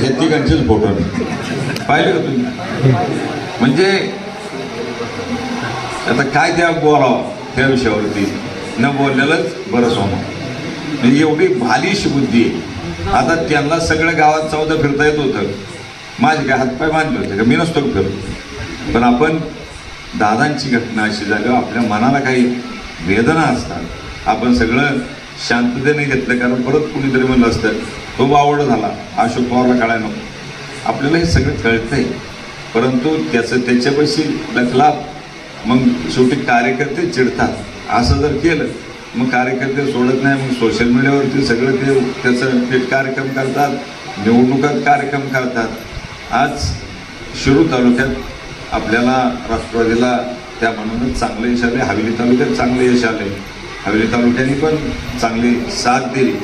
हे तिघांचेच फोटो पाहिले का तुम्ही? म्हणजे आता काय त्या बोलावं त्या विषयावरती, न बोललेलंच बरं सोमा. म्हणजे एवढी भालीश बुद्धी आहे. आता त्यांना सगळ्या गावात चौदा फिरता येत होतं, माझे काय हातपाय बांधले होते का? मी नसतो फिरतो. पण आपण दादांची घटना अशी झाली, आपल्या मनाला काही वेदना असतात, आपण सगळं शांततेने घेतलं. कारण परत कुणीतरी म्हणलं असतं तो बावड झाला, अशोक पवारला कळाय नको. आपल्याला हे सगळं कळतंय, परंतु त्याच्यापाशी लखलाप. मग शेवटी कार्यकर्ते चिडतात. असं जर केलं मग कार्यकर्ते सोडत नाही, मग सोशल मीडियावरती सगळं त्याचं थेट कार्यक्रम करतात, निवडणुकात कार्यक्रम करतात. आज शिरूर तालुक्यात आपल्याला राष्ट्रवादीला त्या म्हणूनच चांगलं यश आले, हवेली तालुक्यात चांगलं यश आले, हवेली तालुक्याने पण चांगली साथ दिली.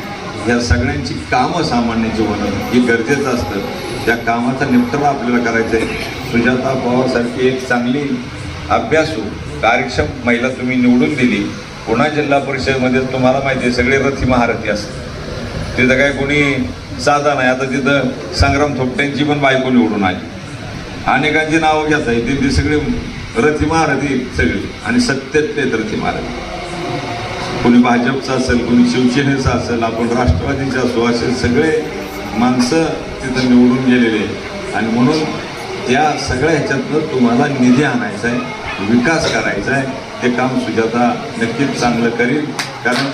या सगळ्यांची कामं सामान्याची होणं हे गरजेचं असतं. त्या कामाचा निपटारा आपल्याला करायचा आहे. सुजाता पवारसारखी एक चांगली अभ्यासू कार्यक्षम महिला तुम्ही निवडून दिली. पुणे जिल्हा परिषदेमध्ये तुम्हाला माहिती आहे सगळे रथी महारथी असतात, तिथं काय कोणी साधा नाही. आता तिथं संग्राम थोपट्यांची पण बायको निवडून आली, अनेकांची नावं घेता येते, ती सगळे रथी महारथी सगळे, आणि सत्तेतले रथी महारथी. कोणी भाजपचं असेल, कोणी शिवसेनेचं असेल, आपण राष्ट्रवादीचे असो, असे सगळे माणसं तिथं निवडून गेलेले. आणि म्हणून त्या सगळ्या ह्याच्यातनं तुम्हाला निधी आणायचा आहे, विकास करायचा आहे. ते काम सुजाता नक्कीच चांगलं करील. कारण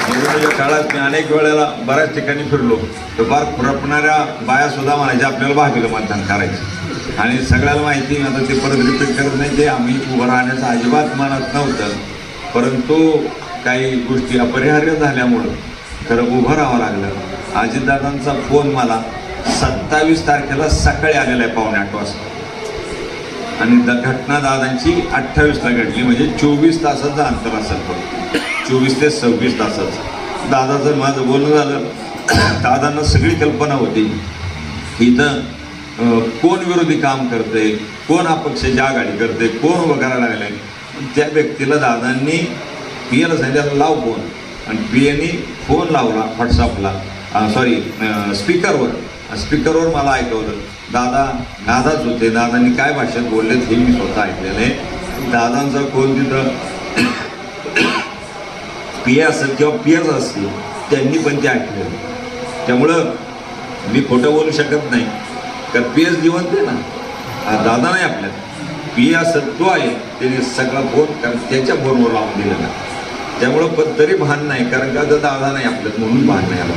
निवडणुकीच्या काळात मी अनेक वेळेला बऱ्याच ठिकाणी फिरलो, तर फार खुरपणाऱ्या बायासुद्धा म्हणायच्या आपल्याला भाजपला मतदान करायचं. आणि सगळ्याला माहिती, आता ते परत रिपीट करत नाही, ते आम्ही उभं राहण्याचं अजिबात मनात नव्हतं, परंतु काही गोष्टी अपरिहार्य झाल्यामुळं खरं उभं राहावं लागलं. अजितदादांचा फोन मला 27 तारखेला सकाळी आलेला आहे 7:45 वाजता, आणि घटना दादांची 28ला घडली. म्हणजे 24 तासाचं अंतर असेल, फक्त 24 ते 26 तासाचं. दादाचं माझं बोलणं झालं. दादांना सगळी कल्पना होती इथं कोण विरोधी काम करते, कोण अपक्षाची आघाडी करते, कोण उभं करायला लागले. त्या व्यक्तीला दादांनी पीएला सांगितलं लाव फोन, आणि पीएनी फोन लावला व्हॉट्सअपला, स्पीकरवर मला ऐकवलं. दादा नादाच होते, दादांनी काय भाषेत बोललेत हे मी स्वतः ऐकलेलं आहे. दादांचा कोण तिथं पी असेल किंवा पीएस असतील, त्यांनी पण ते ऐकलेलं. त्यामुळं मी खोटं बोलू शकत नाही, कारण पीएस जिवंत आहे ना, दादा नाही आपल्यात. पी असेल तो आहे, त्याने सगळा फोन कारण त्याच्या फोनवर लावून दिलेला. त्यामुळं पण तरी भान नाही, कारण का दादा नाही आपल्यात म्हणून भान नाही आला.